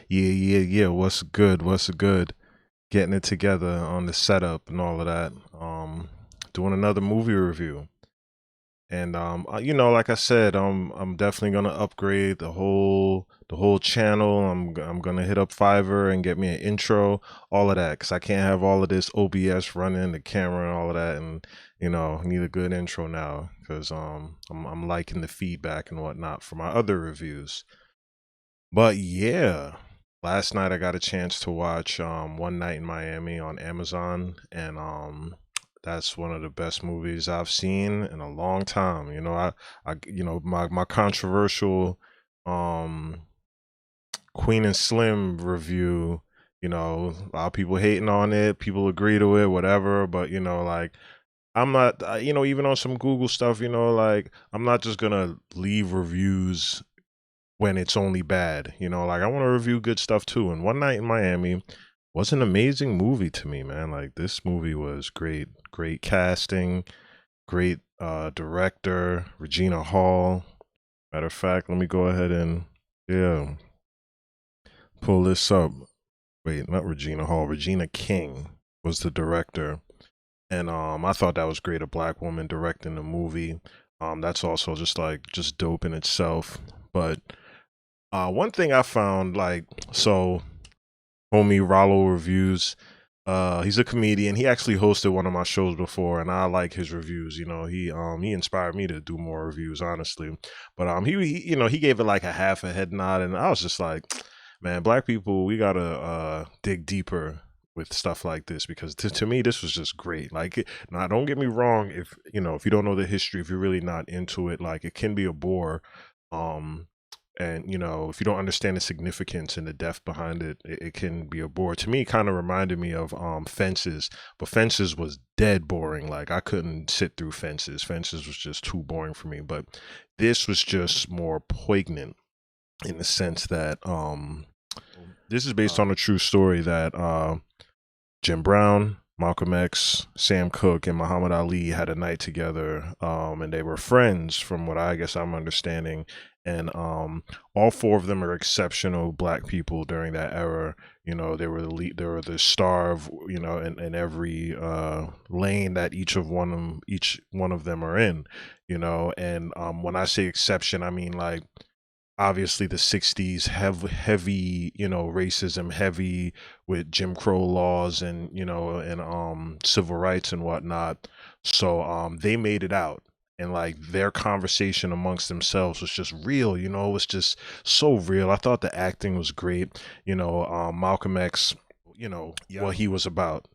Yeah. What's good? What's good? Getting it together on the setup and all of that. Doing another movie review. And like I said, I'm definitely gonna upgrade the whole channel. I'm gonna hit up Fiverr and get me an intro, all of that, cause I can't have all of this OBS running the camera and all of that, and need a good intro now, cause I'm liking the feedback and whatnot for my other reviews. But yeah, last night I got a chance to watch One Night in Miami on Amazon, and that's one of the best movies I've seen in a long time. My controversial um Queen and Slim review. A lot of people hating on it, people agree to it, whatever. But like I'm not, even on some Google stuff, like I'm not just gonna leave reviews when it's only bad. Like I want to review good stuff too. And One Night in Miami was an amazing movie to me, man. Like this movie was great, great casting, great director, Regina Hall. Matter of fact, let me go ahead and yeah, pull this up. Wait, not Regina Hall, Regina King was the director. And I thought that was great, a black woman directing the movie. That's also just dope in itself. But one thing I found, like, so homie Rollo Reviews, he's a comedian. He actually hosted one of my shows before, and I like his reviews. He inspired me to do more reviews, honestly. But he gave it like a half a head nod, and I was just like, man, black people, we gotta dig deeper with stuff like this, because to me this was just great. Like, now don't get me wrong, if you don't know the history, if you're really not into it, like it can be a bore. um and if you don't understand the significance and the depth behind it, it can be a bore. To me, it kind of reminded me of Fences, but Fences was dead boring. Like I couldn't sit through Fences was just too boring for me. But this was just more poignant in the sense that this is based on a true story that Jim Brown, Malcolm X, Sam Cooke, and Muhammad Ali had a night together, and they were friends, from what I guess I'm understanding. And all four of them are exceptional black people during that era. They were the lead, they were the star of in every lane that each one of them are in. And when I say exception, I mean like obviously the 60s have heavy racism, heavy with Jim Crow laws and civil rights and whatnot. So they made it out, and like their conversation amongst themselves was just real. It was just so real. I thought the acting was great. Malcolm X, what he was about,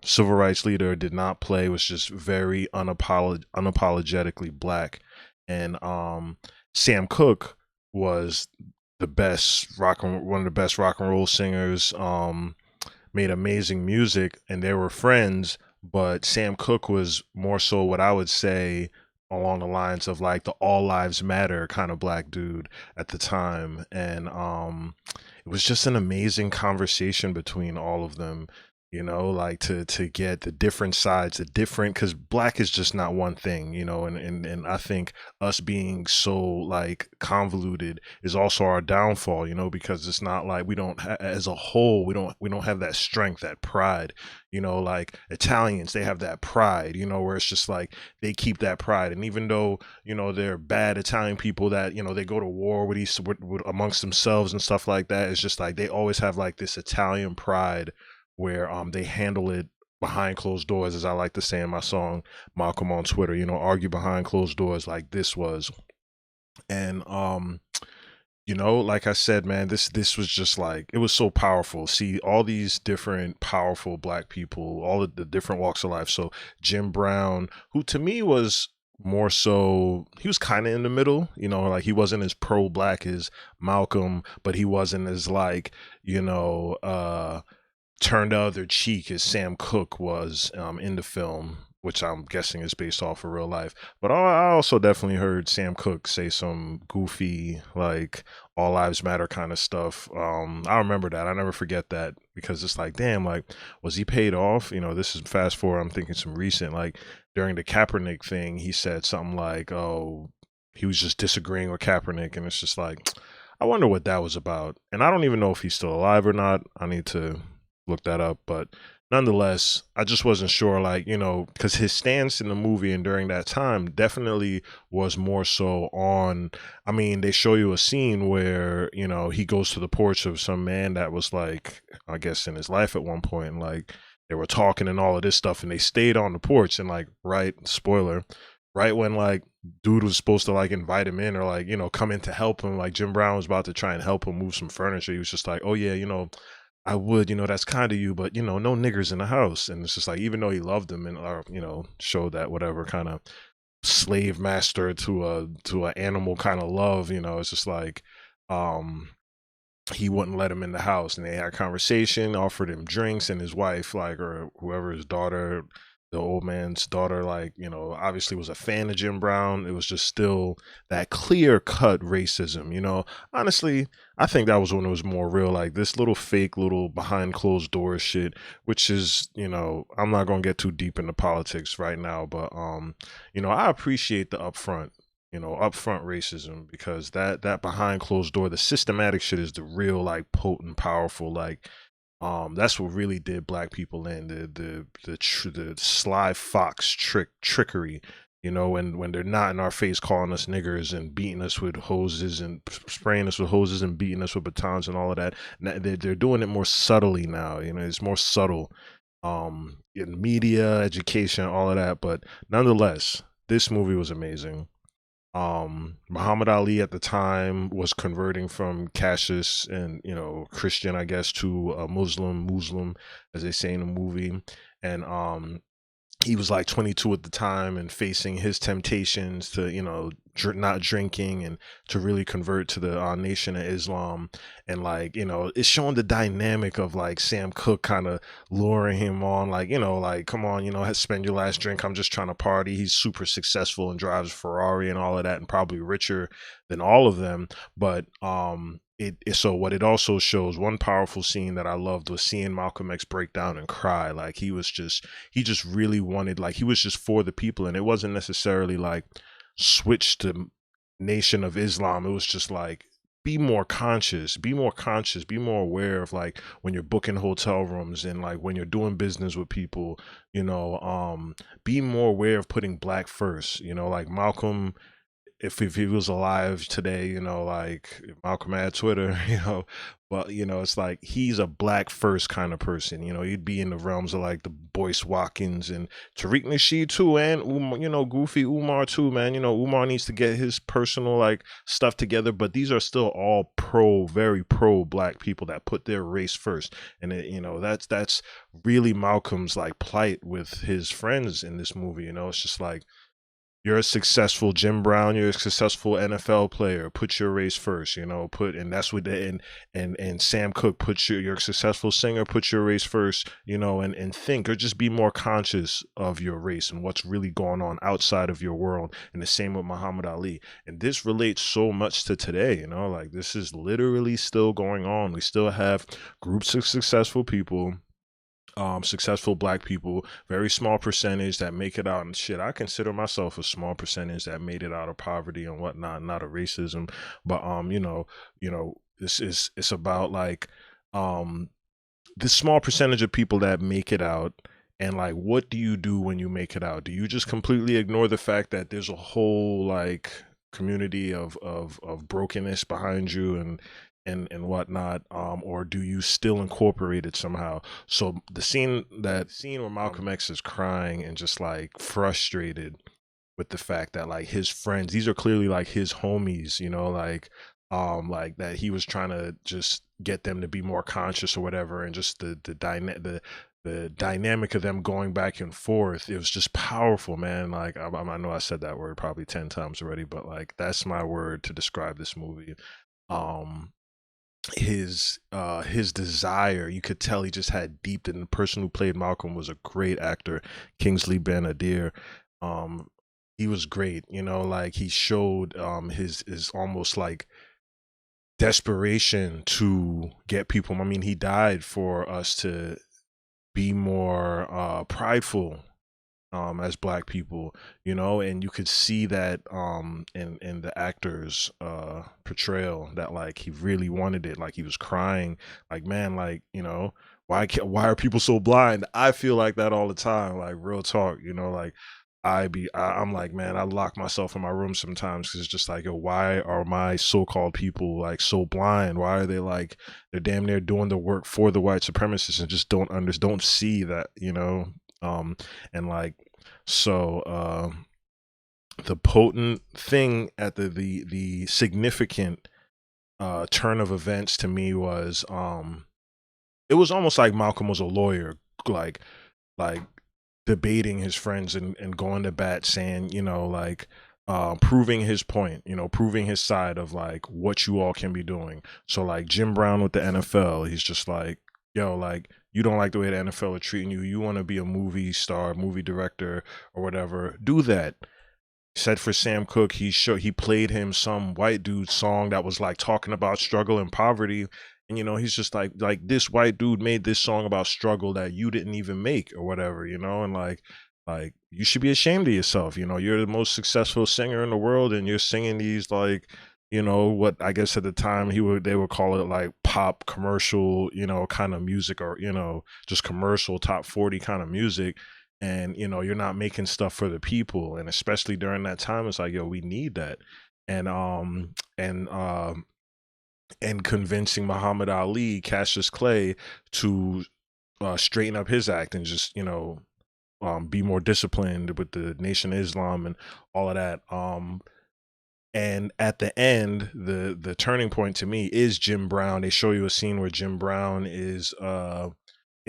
civil rights leader, did not play, was just very unapologetically black. And Sam Cooke was one of the best rock and roll singers, made amazing music, and they were friends. But Sam Cooke was more so what I would say along the lines of like the all lives matter kind of black dude at the time. And it was just an amazing conversation between all of them, like to get the different sides, the different, because black is just not one thing, and I think us being so like convoluted is also our downfall, because it's not like we don't as a whole, we don't have that strength, that pride. Like Italians, they have that pride, where it's just like they keep that pride. And even though they're bad Italian people that they go to war with amongst themselves and stuff like that, it's just like they always have like this Italian pride where they handle it behind closed doors, as I like to say in my song Malcolm on Twitter, argue behind closed doors like this was. And like I said, man, this was just like, it was so powerful. See all these different powerful black people, all of the different walks of life. So Jim Brown, who to me was more so, he was kind of in the middle, like he wasn't as pro black as Malcolm, but he wasn't as like, turned the other cheek as Sam Cooke was in the film, which I'm guessing is based off of real life. But I also definitely heard Sam Cooke say some goofy, like all lives matter kind of stuff. I remember that. I never forget that, because it's like, damn, like, was he paid off? This is fast forward. I'm thinking some recent, like during the Kaepernick thing, he said something like, oh, he was just disagreeing with Kaepernick, and it's just like, I wonder what that was about. And I don't even know if he's still alive or not. I need to look that up. But nonetheless, I just wasn't sure, like, because his stance in the movie and during that time definitely was more so on. I mean, they show you a scene where, he goes to the porch of some man that was like, I guess, in his life at one point, and like they were talking and all of this stuff, and they stayed on the porch, and like, right, spoiler, right when like dude was supposed to like invite him in or like come in to help him, like Jim Brown was about to try and help him move some furniture, he was just like, oh yeah, I would, that's kind of you, but no niggers in the house. And it's just like, even though he loved him and or showed that whatever kind of slave master to a animal kind of love, it's just like, um he wouldn't let him in the house, and they had a conversation, offered him drinks, and his wife, like, or whoever, his daughter, the old man's daughter, like, obviously was a fan of Jim Brown. It was just still that clear cut racism, honestly. I think that was when it was more real, like this little fake little behind closed doors shit, which is, I'm not gonna get too deep into politics right now, but I appreciate the upfront racism, because that behind closed door, the systematic shit is the real, like, potent, powerful, like, that's what really did black people in, the sly fox trickery, when they're not in our face calling us niggers and beating us with hoses and spraying us with hoses and beating us with batons and all of that. They're doing it more subtly now, it's more subtle, in media, education, all of that. But nonetheless, this movie was amazing. Muhammad Ali at the time was converting from cassius and Christian, I guess, to a Muslim, as they say in the movie. And he was like 22 at the time and facing his temptations to not drinking and to really convert to the nation of Islam. And like, it's showing the dynamic of like Sam Cooke kind of luring him on, like, like, come on, spend your last drink, I'm just trying to party. He's super successful and drives a Ferrari and all of that, and probably richer than all of them. But so what it also shows, one powerful scene that I loved was seeing Malcolm X break down and cry. Like he just really wanted, like, he was just for the people, and it wasn't necessarily like switch to Nation of Islam. It was just like, be more conscious, be more aware of, like, when you're booking hotel rooms and like when you're doing business with people, be more aware of putting black first. Like Malcolm, if he was alive today, like if Malcolm had Twitter, but it's like he's a black first kind of person. He'd be in the realms of like the Boyce, Watkins, and Tariq Nasheed too, and Goofy Umar too, man. Umar needs to get his personal like stuff together, but these are still all very pro black people that put their race first. And that's really Malcolm's like plight with his friends in this movie. It's just like, you're a successful Jim Brown, you're a successful NFL player, put your race first, and that's what and Sam Cooke, you're a successful singer, put your race first, and think, or just be more conscious of your race and what's really going on outside of your world. And the same with Muhammad Ali. And this relates so much to today, like this is literally still going on. We still have groups of successful people, successful black people, very small percentage that make it out. And shit, I consider myself a small percentage that made it out of poverty and whatnot, not of racism. But it's about like this small percentage of people that make it out. And like, what do you do when you make it out? Do you just completely ignore the fact that there's a whole like community of brokenness behind you and whatnot, or do you still incorporate it somehow? So that scene where Malcolm X is crying and just like frustrated with the fact that like his friends, these are clearly like his homies, like that he was trying to just get them to be more conscious or whatever, and just the dynamic of them going back and forth, it was just powerful, man. Like I know I said that word probably 10 times already, but like that's my word to describe this movie. um his desire, you could tell he just had deep, and the person who played Malcolm was a great actor, Kingsley Ben-Adir. um he was great, like he showed his almost like desperation to get people. I mean, he died for us to be more prideful as black people, you know, and you could see that in the actor's portrayal that like he really wanted it, like he was crying, like man, like you know, why are people so blind? I feel like that all the time, like real talk, you know, like I'm like man, I lock myself in my room sometimes because it's just like yo, why are my so-called people like so blind? Why are they like they're damn near doing the work for the white supremacists and just don't see that, you know. um and like so the potent thing at the significant turn of events to me was it was almost like Malcolm was a lawyer, like like debating his friends and going to bat, saying, you know, like proving his point, you know, proving his side of like what you all can be doing. So like Jim Brown with the NFL, he's just like, yo, like you don't like the way the NFL are treating you. You want to be a movie star, movie director, or whatever. Do that. Said for Sam Cooke, he played him some white dude song that was like talking about struggle and poverty, and you know he's just like this white dude made this song about struggle that you didn't even make or whatever, you know, and like you should be ashamed of yourself. You know, you're the most successful singer in the world, and you're singing these like you know what I guess at the time they would call it like pop commercial, you know, kind of music, or you know just commercial top 40 kind of music, and you know you're not making stuff for the people, and especially during that time it's like yo we need that. And convincing Muhammad Ali, Cassius Clay, to straighten up his act and just you know be more disciplined with the Nation of Islam and all of that. And at the end, the turning point to me is Jim Brown. They show you a scene where Jim Brown is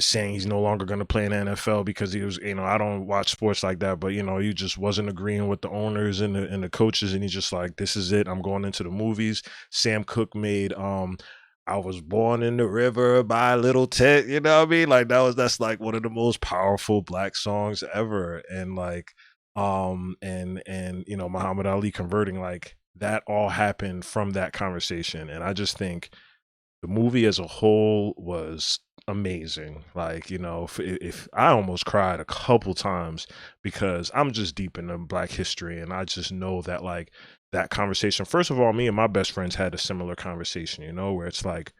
saying he's no longer going to play in the NFL because he was, you know, I don't watch sports like that, but you know, he just wasn't agreeing with the owners and the coaches, and he's just like, this is it. I'm going into the movies. Sam Cooke made I was born in the river by Little Ted, you know what I mean? Like that's like one of the most powerful black songs ever. And like and you know, Muhammad Ali converting, like that all happened from that conversation. And I just think the movie as a whole was amazing. Like, you know, if I almost cried a couple times because I'm just deep into Black history, and I just know that like that conversation. First of all, me and my best friends had a similar conversation, you know, where it's like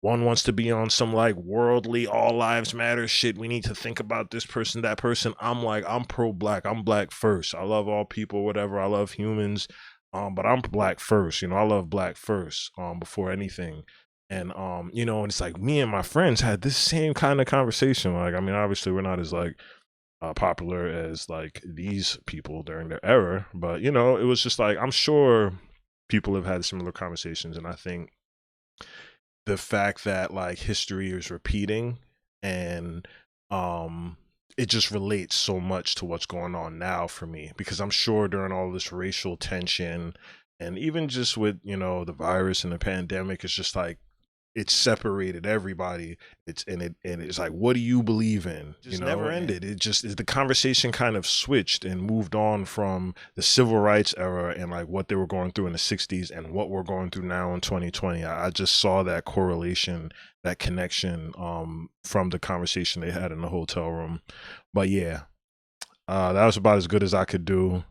one wants to be on some like worldly all lives matter shit. We need to think about this person, that person. I'm like, I'm pro black. I'm black first. I love all people, whatever. I love humans. But I'm black first. You know, I love black first, before anything. And you know, and it's like me and my friends had this same kind of conversation. Like, I mean, obviously we're not as like popular as like these people during their era, but you know, it was just like I'm sure people have had similar conversations, and I think the fact that like history is repeating, and um it just relates so much to what's going on now for me, because I'm sure during all this racial tension and even just with you know the virus and the pandemic, it's just like it separated everybody. It's like, what do you believe in? Just you know, never ended. It just the conversation kind of switched and moved on from the civil rights era and like what they were going through in the 60s and what we're going through now in 2020. I just saw that correlation, that connection from the conversation they had in the hotel room. But yeah, that was about as good as I could do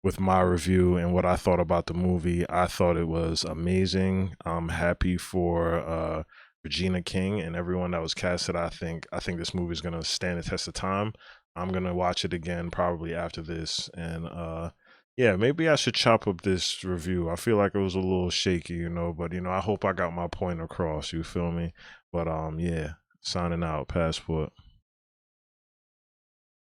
with my review and what I thought about the movie. I thought it was amazing. I'm happy for Regina King and everyone that was casted. I think this movie is gonna stand the test of time. I'm gonna watch it again probably after this, and yeah, maybe I should chop up this review. I feel like it was a little shaky, you know, but you know, I hope I got my point across. You feel me? But yeah, signing out, Passport.